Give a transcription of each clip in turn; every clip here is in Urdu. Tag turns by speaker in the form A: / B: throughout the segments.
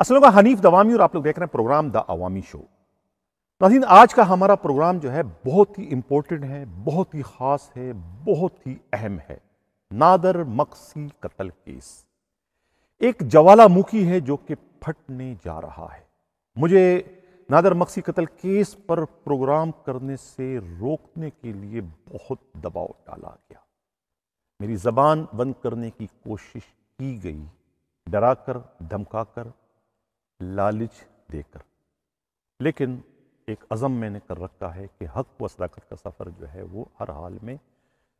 A: السلام علیکم، حنیف دوامی اور آپ لوگ دیکھ رہے ہیں پروگرام دا عوامی شو۔ ناظرین، آج کا ہمارا پروگرام جو ہے بہت ہی امپورٹنٹ ہے، بہت ہی خاص ہے، بہت ہی اہم ہے۔ نادر مقصی قتل کیس ایک جوالامکھی ہے جو کہ پھٹنے جا رہا ہے۔ مجھے نادر مقصی قتل کیس پر پروگرام کرنے سے روکنے کے لیے بہت دباؤ ڈالا گیا، میری زبان بند کرنے کی کوشش کی گئی، ڈرا کر، دھمکا کر، لالچ دے کر، لیکن ایک عزم میں نے کر رکھا ہے کہ حق و صداقت کا سفر جو ہے وہ ہر حال میں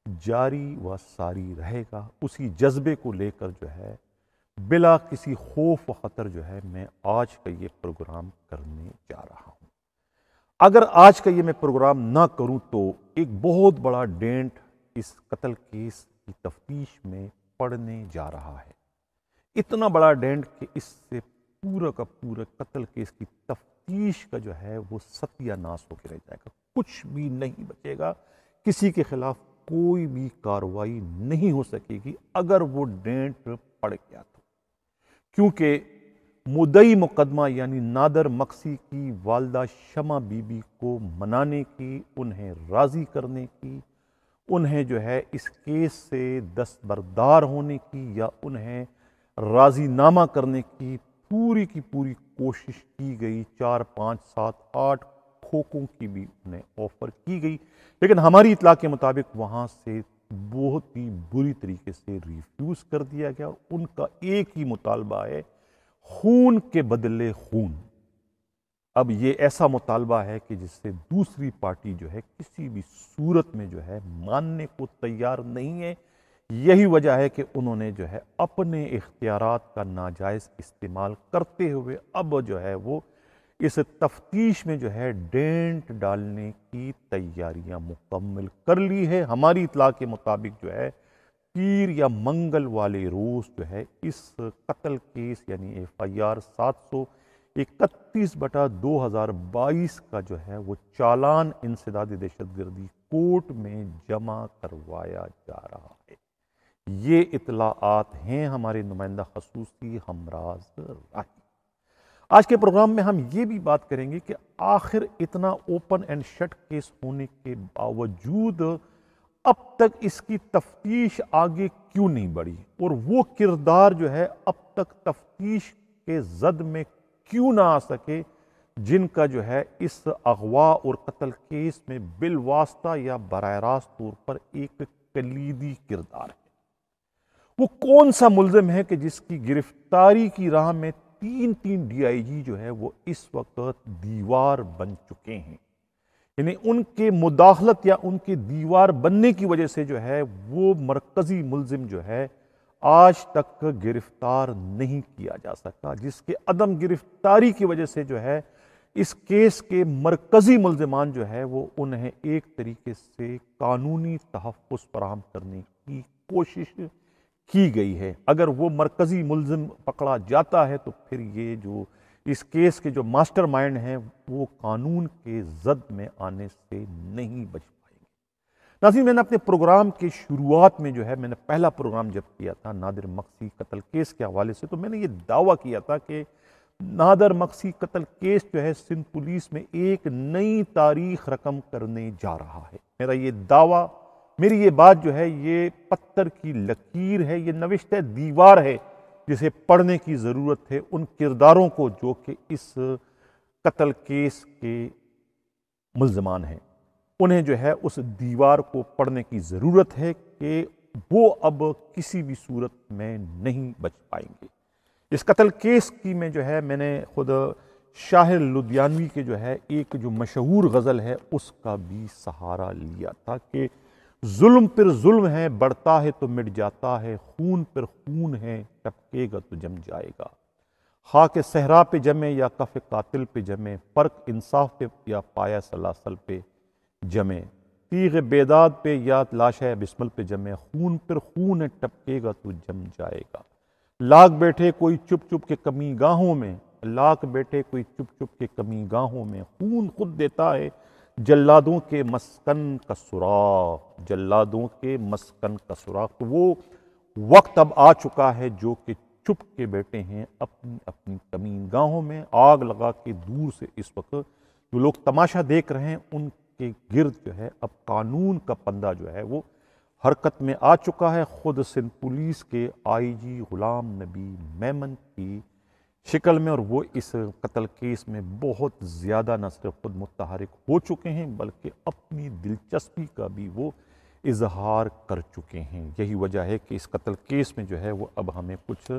A: جاری و ساری رہے گا۔ اسی جذبے کو لے کر جو ہے بلا کسی خوف و خطر جو ہے میں آج کا یہ پروگرام کرنے جا رہا ہوں۔ اگر آج کا یہ میں پروگرام نہ کروں تو ایک بہت بڑا ڈینٹ اس قتل کیس کی تفتیش میں پڑنے جا رہا ہے، اتنا بڑا ڈینٹ کہ اس سے پورا کا پورا قتل کیس کی تفتیش کا جو ہے وہ ستیہ ناس ہو کے رہ جائے گا، کچھ بھی نہیں بچے گا، کسی کے خلاف کوئی بھی کارروائی نہیں ہو سکے گی اگر وہ ڈینٹ پڑ گیا تو، کیونکہ مدعی مقدمہ یعنی نادر مقصی کی والدہ شمع بی بی کو منانے کی، انہیں راضی کرنے کی، انہیں جو ہے اس کیس سے دستبردار ہونے کی یا انہیں راضی نامہ کرنے کی پوری کوشش کی گئی۔ 4 5 7 8 کھوکھوں کی بھی انہیں آفر کی گئی، لیکن ہماری اطلاع کے مطابق وہاں سے بہت ہی بری طریقے سے ریفیوز کر دیا گیا، اور ان کا ایک ہی مطالبہ ہے، خون کے بدلے خون۔ اب یہ ایسا مطالبہ ہے کہ جس سے دوسری پارٹی جو ہے کسی بھی صورت میں جو ہے ماننے کو تیار نہیں ہے۔ یہی وجہ ہے کہ انہوں نے جو ہے اپنے اختیارات کا ناجائز استعمال کرتے ہوئے اب جو ہے وہ اس تفتیش میں جو ہے ڈینٹ ڈالنے کی تیاریاں مکمل کر لی ہے۔ ہماری اطلاع کے مطابق جو ہے پیر یا منگل والے روز جو ہے اس قتل کیس یعنی FIR 731/2022 کا جو ہے وہ چالان انسداد دہشت گردی کورٹ میں جمع کروایا جا رہا ہے۔ یہ اطلاعات ہیں ہمارے نمائندہ خصوصی ہمراز راہی۔ آج کے پروگرام میں ہم یہ بھی بات کریں گے کہ آخر اتنا اوپن اینڈ شٹ کیس ہونے کے باوجود اب تک اس کی تفتیش آگے کیوں نہیں بڑھی، اور وہ کردار جو ہے اب تک تفتیش کے زد میں کیوں نہ آ سکے جن کا جو ہے اس اغوا اور قتل کیس میں بالواسطہ یا براہ راست طور پر ایک کلیدی کردار ہے۔ وہ کون سا ملزم ہے کہ جس کی گرفتاری کی راہ میں 3 DIG جو ہے وہ اس وقت دیوار بن چکے ہیں، یعنی ان کے مداخلت یا ان کے دیوار بننے کی وجہ سے جو ہے وہ مرکزی ملزم جو ہے آج تک گرفتار نہیں کیا جا سکا، جس کے عدم گرفتاری کی وجہ سے جو ہے اس کیس کے مرکزی ملزمان جو ہے وہ انہیں ایک طریقے سے قانونی تحفظ فراہم کرنے کی کوشش کی گئی ہے۔ اگر وہ مرکزی ملزم پکڑا جاتا ہے تو پھر یہ جو اس کیس کے جو ماسٹر مائنڈ ہیں وہ قانون کے زد میں آنے سے نہیں بچ پائیں گے۔ ناظرین، میں نے اپنے پروگرام کے شروعات میں جو ہے میں نے پہلا پروگرام جب کیا تھا نادر مقصی قتل کیس کے حوالے سے، تو میں نے یہ دعویٰ کیا تھا کہ نادر مقصی قتل کیس جو ہے سندھ پولیس میں ایک نئی تاریخ رقم کرنے جا رہا ہے۔ میرا یہ دعویٰ، میری یہ بات جو ہے یہ پتھر کی لکیر ہے، یہ نوشتہ دیوار ہے جسے پڑھنے کی ضرورت ہے ان کرداروں کو جو کہ اس قتل کیس کے ملزمان ہیں۔ انہیں جو ہے اس دیوار کو پڑھنے کی ضرورت ہے کہ وہ اب کسی بھی صورت میں نہیں بچ پائیں گے۔ اس قتل کیس کی میں جو ہے میں نے خود شاعر لدھیانوی کے جو ہے ایک جو مشہور غزل ہے اس کا بھی سہارا لیا تھا کہ ظلم پر ظلم ہے، بڑھتا ہے تو مٹ جاتا ہے، خون پر خون ہے، ٹپکے گا تو جم جائے گا، خاک صحرا پہ جمے یا کف قاتل پہ جمے، فرق انصاف پہ یا پایا سلاسل پہ جمے، تیغ بیداد پہ یا لاشہ بسمل پہ جمے، خون پر خون ہے، ٹپکے گا تو جم جائے گا، لاکھ بیٹھے کوئی چپ چپ کے کمی گاہوں میں، لاکھ بیٹھے کوئی چپ چپ کے کمی گاہوں میں، خون خود دیتا ہے جلادوں کے مسکن کا سراغ، جلادوں کے مسکن کا سراغ۔ تو وہ وقت اب آ چکا ہے جو کہ چھپ کے بیٹھے ہیں اپنی اپنی کمین گاہوں میں، آگ لگا کے دور سے اس وقت جو لوگ تماشا دیکھ رہے ہیں ان کے گرد جو ہے اب قانون کا پندہ جو ہے وہ حرکت میں آ چکا ہے۔ خود سندھ پولیس کے آئی جی غلام نبی میمن کی شکل میں، اور وہ اس قتل کیس میں بہت زیادہ نہ صرف خود متحرک ہو چکے ہیں بلکہ اپنی دلچسپی کا بھی وہ اظہار کر چکے ہیں۔ یہی وجہ ہے کہ اس قتل کیس میں جو ہے وہ اب ہمیں کچھ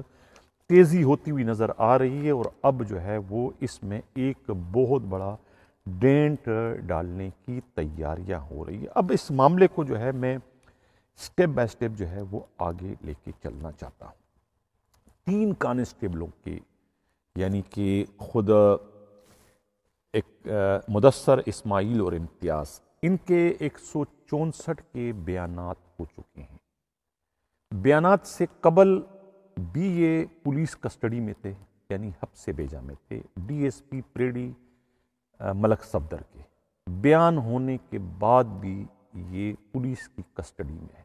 A: تیزی ہوتی ہوئی نظر آ رہی ہے، اور اب جو ہے وہ اس میں ایک بہت بڑا ڈینٹ ڈالنے کی تیاریاں ہو رہی ہے۔ اب اس معاملے کو جو ہے میں سٹیپ بائی سٹیپ جو ہے وہ آگے لے کے چلنا چاہتا ہوں۔ 3 کانسٹیبلوں کے، یعنی کہ خود ایک مدثر، اسماعیل اور امتیاز، ان کے 164 کے بیانات ہو چکے ہیں۔ بیانات سے قبل بھی یہ پولیس کسٹڈی میں تھے، یعنی حبس بیجا میں تھے، ڈی ایس پی پریڈی ملک صفدر کے۔ بیان ہونے کے بعد بھی یہ پولیس کی کسٹڈی میں ہے۔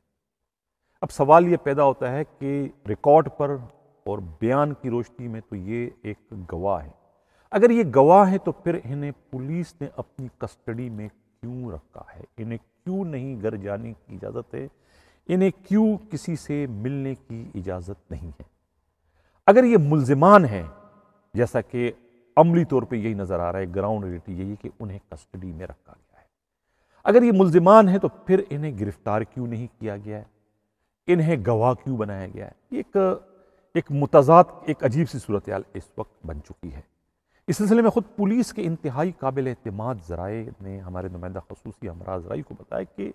A: اب سوال یہ پیدا ہوتا ہے کہ ریکارڈ پر اور بیان کی روشنی میں تو یہ ایک گواہ ہے، اگر یہ گواہ ہے تو پھر انہیں پولیس نے اپنی کسٹڈی میں کیوں رکھا ہے؟ انہیں کیوں نہیں گھر جانے کی اجازت ہے؟ انہیں کیوں کسی سے ملنے کی اجازت نہیں ہے؟ اگر یہ ملزمان ہیں، جیسا کہ عملی طور پہ یہی نظر آ رہا ہے، گراؤنڈ ریئلٹی یہی کہ انہیں کسٹڈی میں رکھا گیا ہے، اگر یہ ملزمان ہیں تو پھر انہیں گرفتار کیوں نہیں کیا گیا ہے؟ انہیں گواہ کیوں بنایا گیا ہے؟ ایک متضاد، ایک عجیب سی صورتحال اس وقت بن چکی ہے۔ اس سلسلے میں خود پولیس کے انتہائی قابل اعتماد ذرائع نے ہمارے نمائندہ خصوصی ہمراہ ذرائع کو بتایا کہ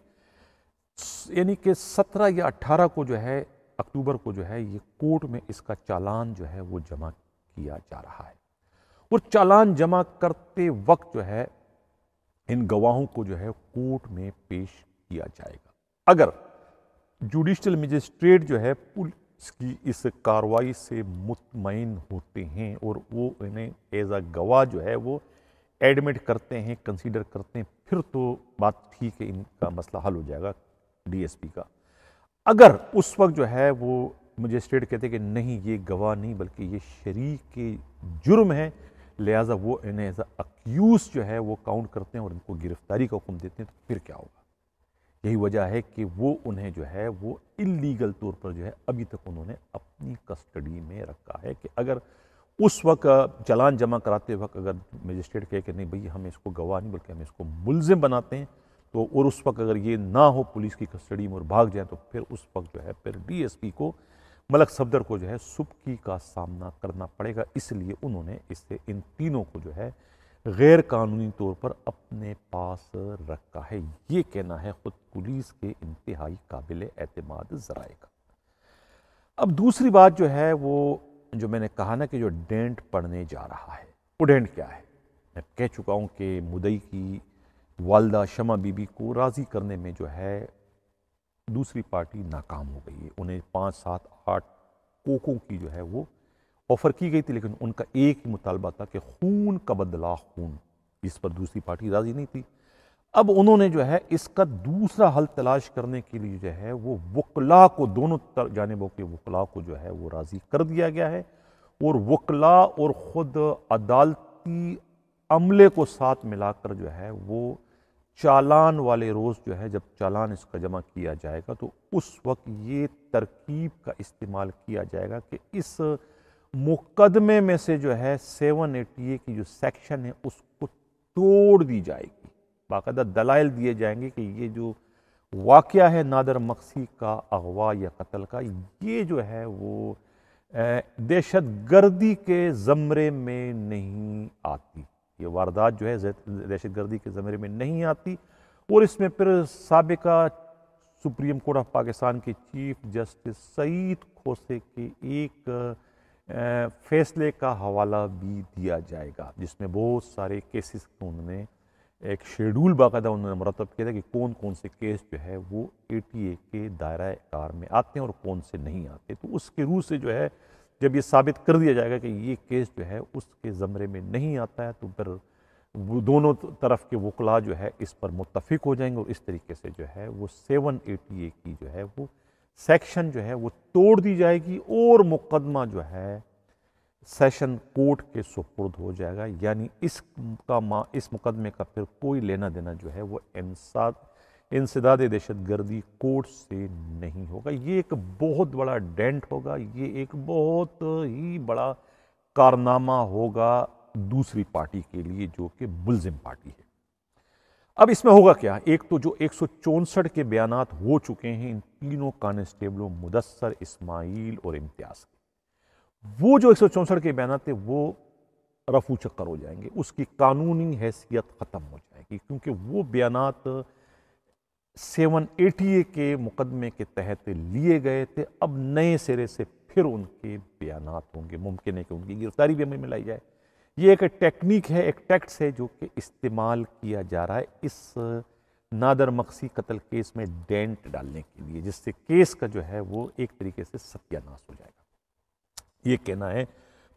A: یعنی کہ 17 یا 18 کو جو ہے اکتوبر کو جو ہے یہ کورٹ میں اس کا چالان جو ہے وہ جمع کیا جا رہا ہے، اور چالان جمع کرتے وقت جو ہے ان گواہوں کو جو ہے کورٹ میں پیش کیا جائے گا۔ اگر جوڈیشل مجسٹریٹ جو ہے پولیس کی اس کارروائی سے مطمئن ہوتے ہیں اور وہ انہیں ایز اے گواہ جو ہے وہ ایڈمٹ کرتے ہیں، کنسیڈر کرتے ہیں، پھر تو بات ٹھیک ہے، ان کا مسئلہ حل ہو جائے گا ڈی ایس پی کا۔ اگر اس وقت جو ہے وہ مجسٹریٹ کہتے ہیں کہ نہیں یہ گواہ نہیں بلکہ یہ شریک کے جرم ہے، لہٰذا وہ انہیں ایز اے اکیوز جو ہے وہ کاؤنٹ کرتے ہیں اور ان کو گرفتاری کا حکم دیتے ہیں، تو پھر کیا ہوگا؟ یہی وجہ ہے کہ وہ انہیں جو ہے وہ اللیگل طور پر جو ہے ابھی تک انہوں نے اپنی کسٹڈی میں رکھا ہے کہ اگر اس وقت چالان جمع کراتے وقت اگر مجسٹریٹ کہے کہ نہیں بھئی ہم اس کو گواہ نہیں بلکہ ہم اس کو ملزم بناتے ہیں، تو اور اس وقت اگر یہ نہ ہو پولیس کی کسٹڈی میں اور بھاگ جائیں، تو پھر اس وقت جو ہے پھر ڈی ایس پی کو، ملک صفدر کو جو ہے سبکی کا سامنا کرنا پڑے گا۔ اس لیے انہوں نے اس سے ان تینوں کو جو ہے غیر قانونی طور پر اپنے پاس رکھا ہے، یہ کہنا ہے خود پولیس کے انتہائی قابل اعتماد ذرائع کا۔ اب دوسری بات جو ہے وہ جو میں نے کہا نا کہ جو ڈینٹ پڑنے جا رہا ہے، وہ ڈینٹ کیا ہے؟ میں کہہ چکا ہوں کہ مدعی کی والدہ شمع بی بی کو راضی کرنے میں جو ہے دوسری پارٹی ناکام ہو گئی ہے۔ انہیں 5، 7، 8 کوکوں کی جو ہے وہ آفر کی گئی تھی، لیکن ان کا ایک ہی مطالبہ تھا کہ خون کا بدلہ خون، اس پر دوسری پارٹی راضی نہیں تھی۔ اب انہوں نے جو ہے اس کا دوسرا حل تلاش کرنے کے لیے جو ہے وہ وکلاء کو، دونوں جانبوں کے وکلاء کو جو ہے وہ راضی کر دیا گیا ہے، اور وکلاء اور خود عدالتی عملے کو ساتھ ملا کر جو ہے وہ چالان والے روز جو ہے جب چالان اس کا جمع کیا جائے گا تو اس وقت یہ ترکیب کا استعمال کیا جائے گا کہ اس مقدمے میں سے جو ہے 780A کی جو سیکشن ہے اس کو توڑ دی جائے گی، باقاعدہ دلائل دیے جائیں گے کہ یہ جو واقعہ ہے نادر مقصی کا اغوا یا قتل کا، یہ جو ہے وہ دہشت گردی کے زمرے میں نہیں آتی، یہ واردات جو ہے دہشت گردی کے زمرے میں نہیں آتی، اور اس میں پھر سابقہ سپریم کورٹ آف پاکستان کے چیف جسٹس سعید کھوسے کے ایک فیصلے کا حوالہ بھی دیا جائے گا، جس میں بہت سارے کیسز کو انہوں نے ایک شیڈول باقاعدہ انہوں نے مرتب کیا تھا کہ کون کون سے کیس جو ہے وہ ATA کے دائرہ کار میں آتے ہیں اور کون سے نہیں آتے، تو اس کے روح سے جو ہے جب یہ ثابت کر دیا جائے گا کہ یہ کیس جو ہے اس کے زمرے میں نہیں آتا ہے، تو پھر وہ دونوں طرف کے وکلاء جو ہے اس پر متفق ہو جائیں گے، اور اس طریقے سے جو ہے وہ 780A کی جو ہے وہ سیکشن جو ہے وہ توڑ دی جائے گی اور مقدمہ جو ہے سیشن کورٹ کے سپرد ہو جائے گا، یعنی اس مقدمے کا پھر کوئی لینا دینا جو ہے وہ انسداد دہشت گردی کورٹ سے نہیں ہوگا۔ یہ ایک بہت بڑا ڈینٹ ہوگا، یہ ایک بہت ہی بڑا کارنامہ ہوگا دوسری پارٹی کے لیے جو کہ ملزم پارٹی ہے۔ اب اس میں ہوگا کیا؟ ایک تو جو 164 کے بیانات ہو چکے ہیں ان تینوں کانسٹیبلوں مدثر، اسماعیل اور امتیاز کے، وہ جو 164 کے بیانات تھے وہ رفو چکر ہو جائیں گے، اس کی قانونی حیثیت ختم ہو جائے گی، کیونکہ وہ بیانات 780 کے مقدمے کے تحت لیے گئے تھے۔ اب نئے سرے سے پھر ان کے بیانات ہوں گے، ممکن ہے کہ ان کی گرفتاری بھی ہمیں لائی جائے۔ یہ ایک ٹیکنیک ہے، ایک ٹیکٹس ہے جو کہ استعمال کیا جا رہا ہے اس نادر مقصی قتل کیس میں ڈینٹ ڈالنے کے لیے، جس سے کیس کا جو ہے وہ ایک طریقے سے ستیہ ناش ہو جائے گا۔ یہ کہنا ہے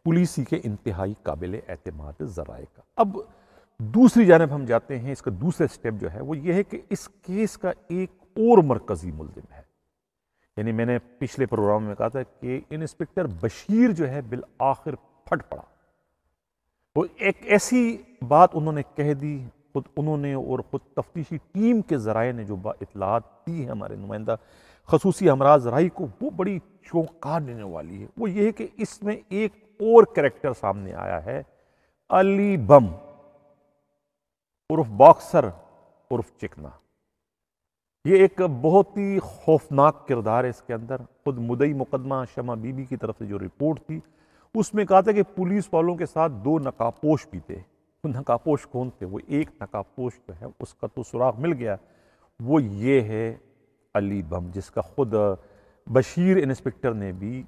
A: پولیسی کے انتہائی قابل اعتماد ذرائع کا۔ اب دوسری جانب ہم جاتے ہیں، اس کا دوسرا سٹیپ جو ہے وہ یہ ہے کہ اس کیس کا ایک اور مرکزی ملزم ہے، یعنی میں نے پچھلے پروگرام میں کہا تھا کہ انسپکٹر بشیر جو ہے بالآخر پھٹ پڑا۔ وہ ایک ایسی بات انہوں نے کہہ دی، خود انہوں نے اور خود تفتیشی ٹیم کے ذرائع نے جو اطلاعات دی ہے ہمارے نمائندہ خصوصی ہمراہ ذرائع کو، وہ بڑی چونکا دینے والی ہے۔ وہ یہ ہے کہ اس میں ایک اور کریکٹر سامنے آیا ہے، علی بم عرف باکسر عرف چکنا۔ یہ ایک بہت ہی خوفناک کردار ہے اس کے اندر۔ خود مدعی مقدمہ شمع بی بی کی طرف سے جو رپورٹ تھی اس میں کہا تھا کہ پولیس والوں کے ساتھ 2 نقابپوش بھی تھے۔ وہ نقابپوش کون تھے؟ وہ ایک نقابپوش جو ہے اس کا تو سراغ مل گیا، وہ یہ ہے علی بم، جس کا خود بشیر انسپکٹر نے بھی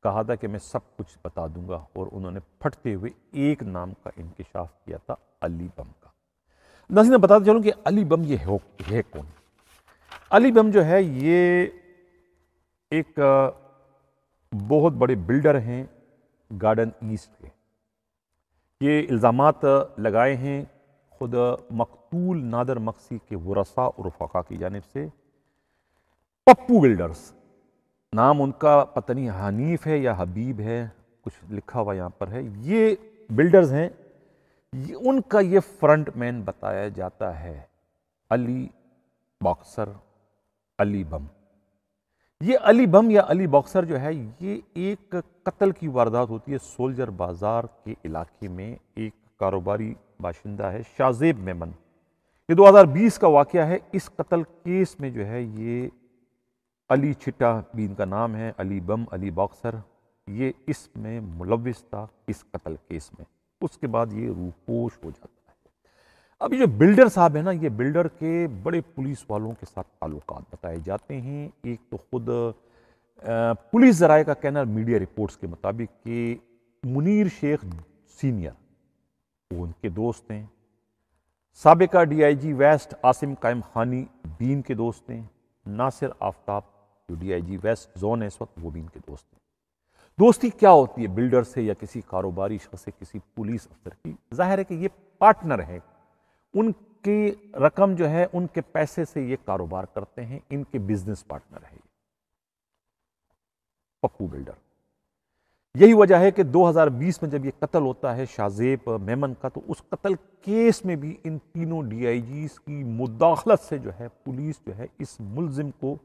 A: کہا تھا کہ میں سب کچھ بتا دوں گا، اور انہوں نے پھٹتے ہوئے ایک نام کا انکشاف کیا تھا، علی بم کا۔ ناظرین بتاتا چلوں کہ علی بم یہ ہے کون؟ علی بم جو ہے یہ ایک بہت بڑے بلڈر ہیں گارڈن ایسٹ کے۔ یہ الزامات لگائے ہیں خود مقتول نادر مقصی کے ورثاء اور رفقا کی جانب سے۔ پپو بلڈرز نام ان کا، پتہ نہیں حنیف ہے یا حبیب ہے، کچھ لکھا ہوا یہاں پر ہے۔ یہ بلڈرز ہیں، ان کا یہ فرنٹ مین بتایا جاتا ہے علی باکسر، علی بم۔ یہ علی بم یا علی باکسر جو ہے یہ ایک قتل کی واردات ہوتی ہے سولجر بازار کے علاقے میں۔ ایک کاروباری باشندہ ہے شازیب میمن، یہ 2020 کا واقعہ ہے۔ اس قتل کیس میں جو ہے یہ علی چھٹا بھی ان کا نام ہے، علی بم، علی باکسر، یہ اس میں ملوث تھا اس قتل کیس میں۔ اس کے بعد یہ روپوش ہو جاتا ہے۔ اب یہ جو بلڈر صاحب ہیں نا، یہ بلڈر کے بڑے پولیس والوں کے ساتھ تعلقات بتائے جاتے ہیں۔ ایک تو خود پولیس ذرائع کا کہنا، میڈیا رپورٹس کے مطابق، کہ منیر شیخ سینئر وہ ان کے دوست ہیں، سابقہ D I G west Asim Qaimkhani بھی ان کے دوست ہیں، ناصر آفتاب جو D I G west zone ہے اس وقت، وہ بھی ان کے دوست ہیں۔ دوستی کیا ہوتی ہے بلڈر سے یا کسی کاروباری شخص سے کسی پولیس افسر کی؟ ظاہر ہے کہ یہ پارٹنر ہے، ان کی رقم جو ہے ان کے پیسے سے یہ کاروبار کرتے ہیں، ان کے بزنس پارٹنر ہے پپو بلڈر۔ یہی وجہ ہے کہ 2020 میں جب یہ قتل ہوتا ہے شازیب میمن کا، تو اس قتل کیس میں بھی ان تینوں ڈی آئی جیز کی مداخلت سے جو ہے پولیس جو ہے اس ملزم کو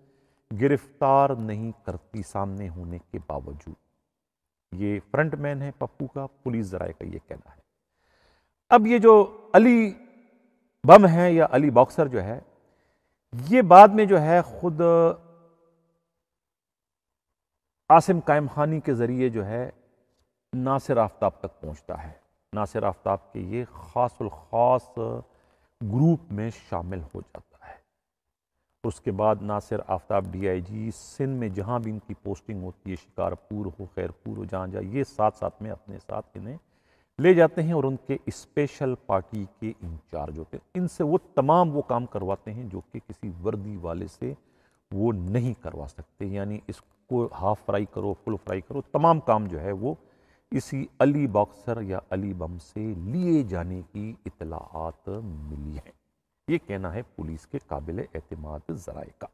A: گرفتار نہیں کرتی سامنے ہونے کے باوجود۔ یہ فرنٹ مین ہے پپو کا، پولیس ذرائع کا یہ کہنا ہے۔ اب یہ جو علی بم ہے یا علی باکسر جو ہے، یہ بعد میں جو ہے خود عاصم قائم خانی کے ذریعے جو ہے ناصر آفتاب تک پہنچتا ہے۔ ناصر آفتاب کے یہ خاص الخاص گروپ میں شامل ہو جاتا ہے۔ اس کے بعد ناصر آفتاب ڈی آئی جی سندھ میں جہاں بھی ان کی پوسٹنگ ہوتی ہے، شکارپور ہو، خیرپور ہو، جہاں یہ ساتھ ساتھ میں اپنے ساتھ انہیں لے جاتے ہیں، اور ان کے اسپیشل پارٹی کے انچارج ہوتے ہیں۔ ان سے وہ تمام وہ کام کرواتے ہیں جو کہ کسی وردی والے سے وہ نہیں کروا سکتے، یعنی اس کو ہاف فرائی کرو، فل فرائی کرو، تمام کام جو ہے وہ اسی علی باکسر یا علی بم سے لیے جانے کی اطلاعات ملی ہیں۔ یہ کہنا ہے پولیس کے قابل اعتماد ذرائع کا۔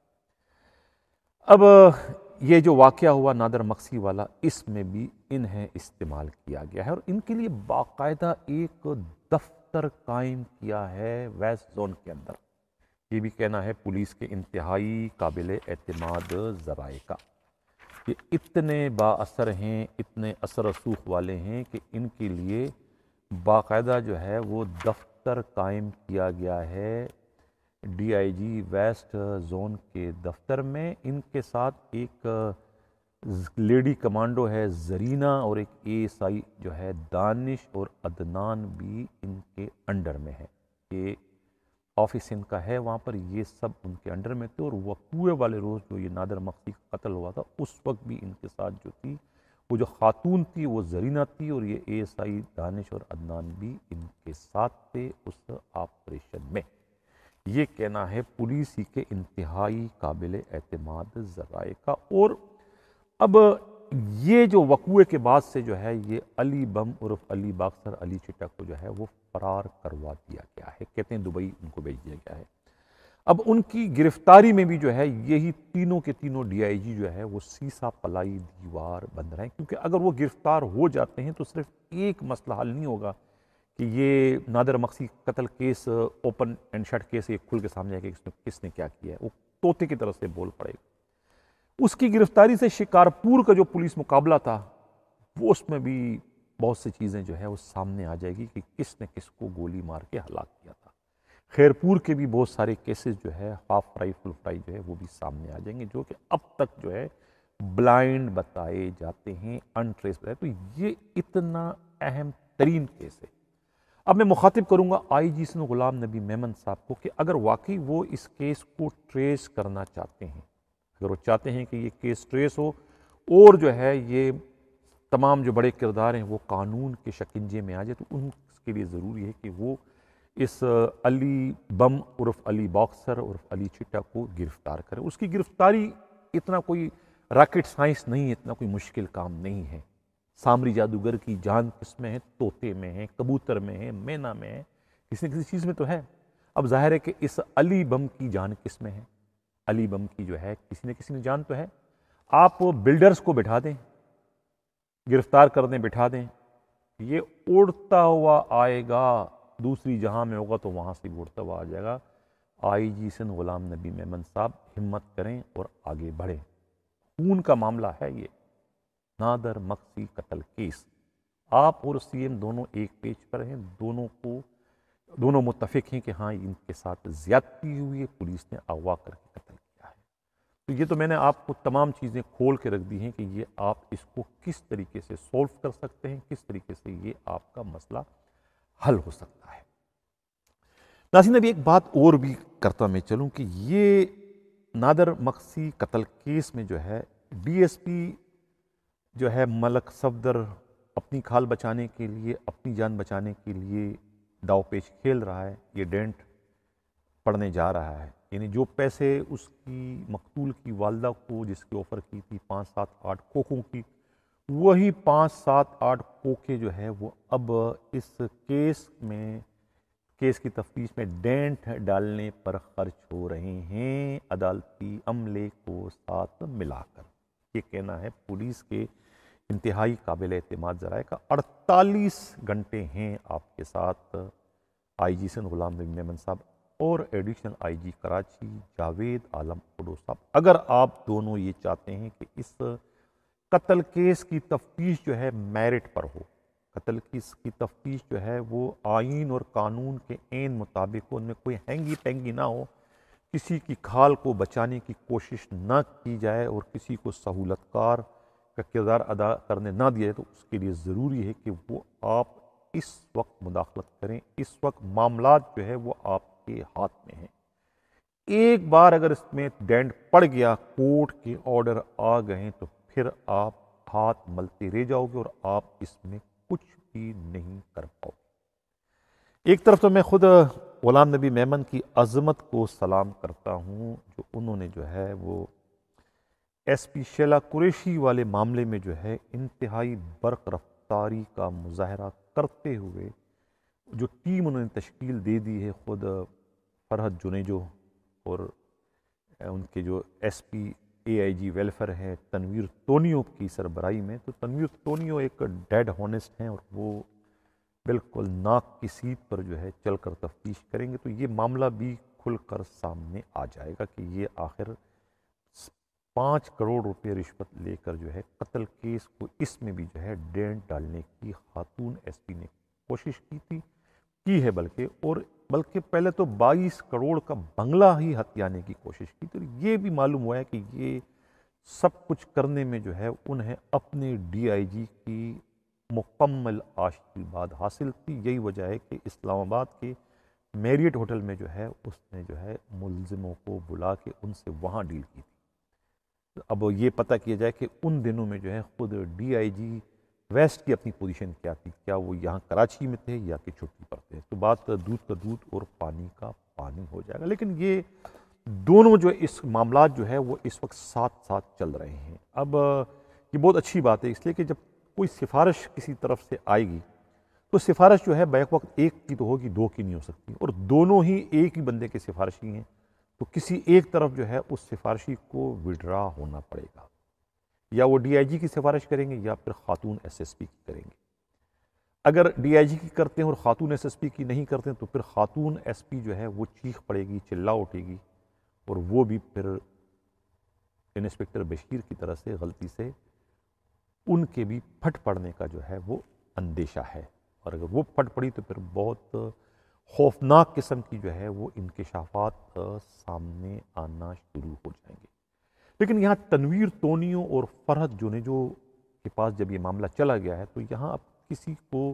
A: اب یہ جو واقعہ ہوا نادر مقصی والا، اس میں بھی انہیں استعمال کیا گیا ہے اور ان کے لیے باقاعدہ ایک دفتر قائم کیا ہے ویسٹ زون کے اندر۔ یہ بھی کہنا ہے پولیس کے انتہائی قابل اعتماد ذرائع کا، یہ اتنے با اثر ہیں، اتنے اثر رسوخ والے ہیں کہ ان کے لیے باقاعدہ جو ہے وہ دفتر قائم کیا گیا ہے D I G west zone کے دفتر میں۔ ان کے ساتھ ایک لیڈی کمانڈو ہے زرینہ اور ایک اے ایس آئی جو ہے دانش اور عدنان بھی ان کے انڈر میں ہے۔ یہ آفس ان کا ہے وہاں پر، یہ سب ان کے انڈر میں تھے اور وقوع والے روز جو یہ نادر مقصی کا قتل ہوا تھا اس وقت بھی ان کے ساتھ جو تھی وہ جو خاتون تھی وہ زرینہ تھی اور یہ اے ایس آئی دانش اور عدنان بھی ان کے ساتھ تھے اس آپریشن میں۔ یہ کہنا ہے پولیس ہی کے انتہائی قابل اعتماد ذرائع کا۔ اور اب یہ جو وقوع کے بعد سے جو ہے یہ علی بم عرف علی باکسر علی چٹا کو جو ہے وہ فرار کروا دیا گیا ہے، کہتے ہیں دبئی ان کو بھیج دیا گیا ہے۔ اب ان کی گرفتاری میں بھی جو ہے یہی تینوں کے تینوں ڈی آئی جی جو ہے وہ سیسا پلائی دیوار بند رہے ہیں، کیونکہ اگر وہ گرفتار ہو جاتے ہیں تو صرف ایک مسئلہ حل نہیں ہوگا کہ یہ نادر مقصی قتل case open and shut case یہ کھل کے سامنے آئے کہ کس نے کیا کیا ہے، وہ طوطے کی طرف سے بول پڑے گا۔ اس کی گرفتاری سے شکارپور کا جو پولیس مقابلہ تھا وہ اس میں بھی بہت سی چیزیں جو ہے وہ سامنے آ جائے گی کہ کس نے کس کو گولی مار کے ہلاک کیا تھا۔ خیرپور کے بھی بہت سارے کیسز جو ہے ہاف فرائی فل فرائی جو ہے وہ بھی سامنے آ جائیں گے، جو کہ اب تک جو ہے بلائنڈ بتائے جاتے ہیں، انٹریس بتائے۔ تو یہ اتنا اہم ترین کیس ہے۔ اب میں مخاطب کروں گا آئی جی سن غلام نبی میمن صاحب کو کہ اگر واقعی وہ اس کیس کو ٹریس کرنا چاہتے ہیں، اگر وہ چاہتے ہیں کہ یہ کیس ٹریس ہو اور جو ہے یہ تمام جو بڑے کردار ہیں وہ قانون کے شکنجے میں آ جائے، تو ان کے لیے ضروری ہے کہ وہ اس علی بم عرف علی باکسر عرف علی چٹا کو گرفتار کرے۔ اس کی گرفتاری اتنا کوئی راکٹ سائنس نہیں ہے، اتنا کوئی مشکل کام نہیں ہے۔ سامری جادوگر کی جان کس میں ہے؟ طوطے میں ہے، کبوتر میں ہے، مینا میں ہے، کسی نہ کسی چیز میں تو ہے۔ اب ظاہر ہے کہ اس علی بم کی جان کس میں ہے؟ علی بم کی جو ہے کسی نہ کسی نے جان تو ہے۔ آپ بلڈرز کو بٹھا دیں، گرفتار کر دیں، بٹھا دیں، یہ اڑتا ہوا آئے گا، دوسری جہاں میں ہوگا تو وہاں سے بھی اڑتا ہوا آ جائے گا۔ آئی جی سن غلام نبی میمن صاحب ہمت کریں اور آگے بڑھیں۔ خون کا معاملہ ہے یہ نادر مقصی قتل کیس، آپ اور سی ایم دونوں ایک پیج پر ہیں، دونوں متفق ہیں کہ ہاں ان کے ساتھ زیادتی ہوئی ہے، پولیس نے اغوا کر کے قتل کیا ہے۔ تو یہ تو میں نے آپ کو تمام چیزیں کھول کے رکھ دی ہیں کہ یہ آپ اس کو کس طریقے سے سولو کر سکتے ہیں، کس طریقے سے یہ آپ کا مسئلہ حل ہو سکتا ہے۔ ناظرین ابھی ایک بات اور بھی کرتا میں چلوں کہ یہ نادر مقصی قتل کیس میں جو ہے ڈی ایس پی جو ہے ملک صفدر اپنی کھال بچانے کے لیے، اپنی جان بچانے کے لیے داؤ پیچ کھیل رہا ہے، یہ ڈینٹ پڑنے جا رہا ہے۔ یعنی جو پیسے اس کی مقتول کی والدہ کو جس کی آفر کی تھی 5 7 8 کوکوں کی، وہی 5 7 8 کوکے جو ہے وہ اب اس کیس کی تفتیش میں ڈینٹ ڈالنے پر خرچ ہو رہے ہیں عدالتی عملے کو ساتھ ملا کر۔ یہ کہنا ہے پولیس کے انتہائی قابل اعتماد ذرائع کا۔ 48 گھنٹے ہیں آپ کے ساتھ آئی جی سن غلام نبی میمن صاحب اور additional I G Karachi Javed Alam Odho صاحب، اگر آپ دونوں یہ چاہتے ہیں کہ اس قتل کیس کی تفتیش جو ہے میرٹ پر ہو، قتل کیس کی تفتیش جو ہے وہ آئین اور قانون کے عین مطابق ہو، ان میں کوئی ہینگی پینگی نہ ہو، کسی کی کھال کو بچانے کی کوشش نہ کی جائے اور کسی کو سہولت کار کا کردار ادا کرنے نہ دیا جائے، تو اس کے لیے ضروری ہے کہ وہ آپ اس وقت مداخلت کریں۔ اس وقت معاملات جو ہے وہ آپ کے ہاتھ میں ہیں۔ ایک بار اگر اس میں ڈینٹ پڑ گیا، کورٹ کے آرڈر آ گئے، تو پھر آپ ہاتھ ملتے رہ جاؤ گے اور آپ اس میں کچھ بھی نہیں کر پاؤ گے۔ ایک طرف تو میں خود غلام نبی میمن کی عظمت کو سلام کرتا ہوں، جو انہوں نے جو ہے وہ ایس پی شیلا قریشی والے معاملے میں جو ہے انتہائی برق رفتاری کا مظاہرہ کرتے ہوئے جو ٹیم انہوں نے تشکیل دے دی ہے، خود فرحت جنیجو اور ان کے جو ایس پی AIG ویلفیئر ہے تنویر تونیو کی سربراہی میں. تو تنویر تونیو ایک ڈیڈ ہونسٹ ہیں اور وہ بالکل ناک کی سیٹ پر جو ہے چل کر تفتیش کریں گے. تو یہ معاملہ بھی کھل کر سامنے آ جائے گا کہ یہ آخر 5 کروڑ روپے رشوت لے کر جو ہے قتل کیس کو اس میں بھی جو ہے ڈینٹ ڈالنے کی خاتون SP نے کوشش کی ہے بلکہ پہلے تو 22 کروڑ کا بنگلہ ہی ہتھیانے کی کوشش کی. تو یہ بھی معلوم ہوا ہے کہ یہ سب کچھ کرنے میں جو ہے انہیں اپنے DIG کی مکمل آشیرواد حاصل تھی. یہی وجہ ہے کہ اسلام آباد کے میریٹ ہوٹل میں جو ہے اس نے جو ہے ملزموں کو بلا کے ان سے وہاں ڈیل کی تھی. اب یہ پتہ کیا جائے کہ ان دنوں میں جو ہے خود DIG ویسٹ کی اپنی پوزیشن کیا تھی, کیا وہ یہاں کراچی میں تھے یا کہ چھٹی پر تھے. تو بات دودھ کا دودھ اور پانی کا پانی ہو جائے گا. لیکن یہ دونوں جو اس معاملات جو ہے وہ اس وقت ساتھ ساتھ چل رہے ہیں. اب یہ بہت اچھی بات ہے اس لیے کہ جب کوئی سفارش کسی طرف سے آئے گی تو سفارش جو ہے بیک وقت ایک کی تو ہوگی, 2 کی نہیں ہو سکتی, اور دونوں ہی ایک ہی بندے کے سفارشی ہیں. تو کسی ایک طرف جو ہے اس سفارشی کو وڈرا ہونا پڑے گا, یا وہ DIG کی سفارش کریں گے یا پھر خاتون SSP کی کریں گے. اگر DIG کی کرتے ہیں اور خاتون SSP کی نہیں کرتے ہیں تو پھر خاتون SP جو ہے وہ چیخ پڑے گی, چلا اٹھے گی, اور وہ بھی پھر انسپکٹر بشیر کی طرح سے غلطی سے ان کے بھی پھٹ پڑنے کا جو ہے وہ اندیشہ ہے. اور اگر وہ پھٹ پڑی تو پھر بہت خوفناک قسم کی جو ہے وہ انکشافات سامنے آنا شروع ہو جائیں گے. لیکن یہاں تنویر تونیو اور فرحت جونیجو کے پاس جب یہ معاملہ چلا گیا ہے تو یہاں اب کسی کو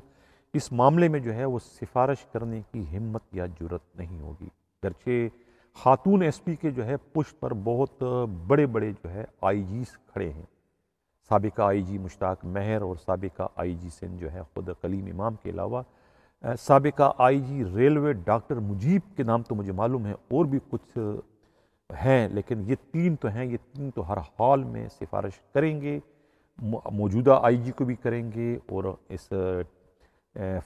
A: اس معاملے میں جو ہے وہ سفارش کرنے کی ہمت یا جرت نہیں ہوگی. گرچہ خاتون SP کے جو ہے پشت پر بہت بڑے بڑے جو ہے IGs کھڑے ہیں. سابقہ IG مشتاق مہر اور سابقہ IG سندھ جو ہے خود کلیم امام کے علاوہ سابقہ IG ریلوے ڈاکٹر مجیب کے نام تو مجھے معلوم ہے, اور بھی کچھ ہیں, لیکن یہ 3 تو ہیں. یہ 3 تو ہر حال میں سفارش کریں گے, موجودہ IG کو بھی کریں گے اور اس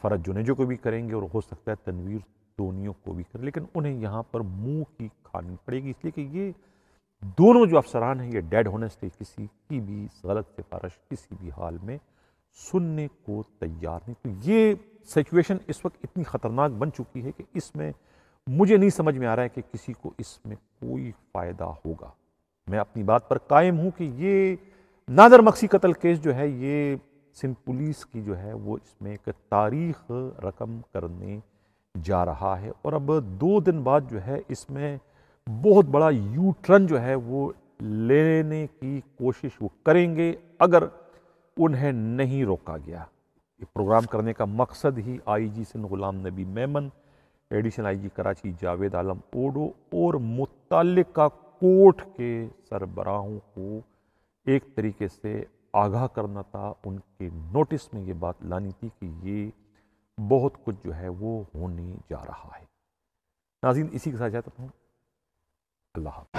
A: فرحت جونیجو کو بھی کریں گے, اور ہو سکتا ہے تنویر تونیو کو بھی کریں. لیکن انہیں یہاں پر منہ کی کھانی پڑے گی, اس لیے کہ یہ دونوں جو افسران ہیں یہ ڈیڈ ہونسٹ, کسی کی بھی غلط سفارش کسی بھی حال میں سننے کو تیار نہیں. تو یہ سچویشن اس وقت اتنی خطرناک بن چکی ہے کہ اس میں مجھے نہیں سمجھ میں آ رہا ہے کہ کسی کو اس میں کوئی فائدہ ہوگا. میں اپنی بات پر قائم ہوں کہ یہ نادر مکسی قتل کیس جو ہے یہ سندھ پولیس کی جو ہے وہ اس میں ایک تاریخ رقم کرنے جا رہا ہے, اور اب 2 دن بعد جو ہے اس میں بہت بڑا یو ٹرن جو ہے وہ لینے کی کوشش وہ کریں گے اگر انہیں نہیں روکا گیا. یہ پروگرام کرنے کا مقصد ہی IG سندھ غلام نبی Memon, additional IG Karachi Javed Alam odo اور متعلقہ کورٹ کے سربراہوں کو ایک طریقے سے آگاہ کرنا تھا. ان کے نوٹس میں یہ بات لانی تھی کہ یہ بہت کچھ جو ہے وہ ہونے جا رہا ہے. ناظرین اسی کے ساتھ جاتا ہوں. اللہ حافظ.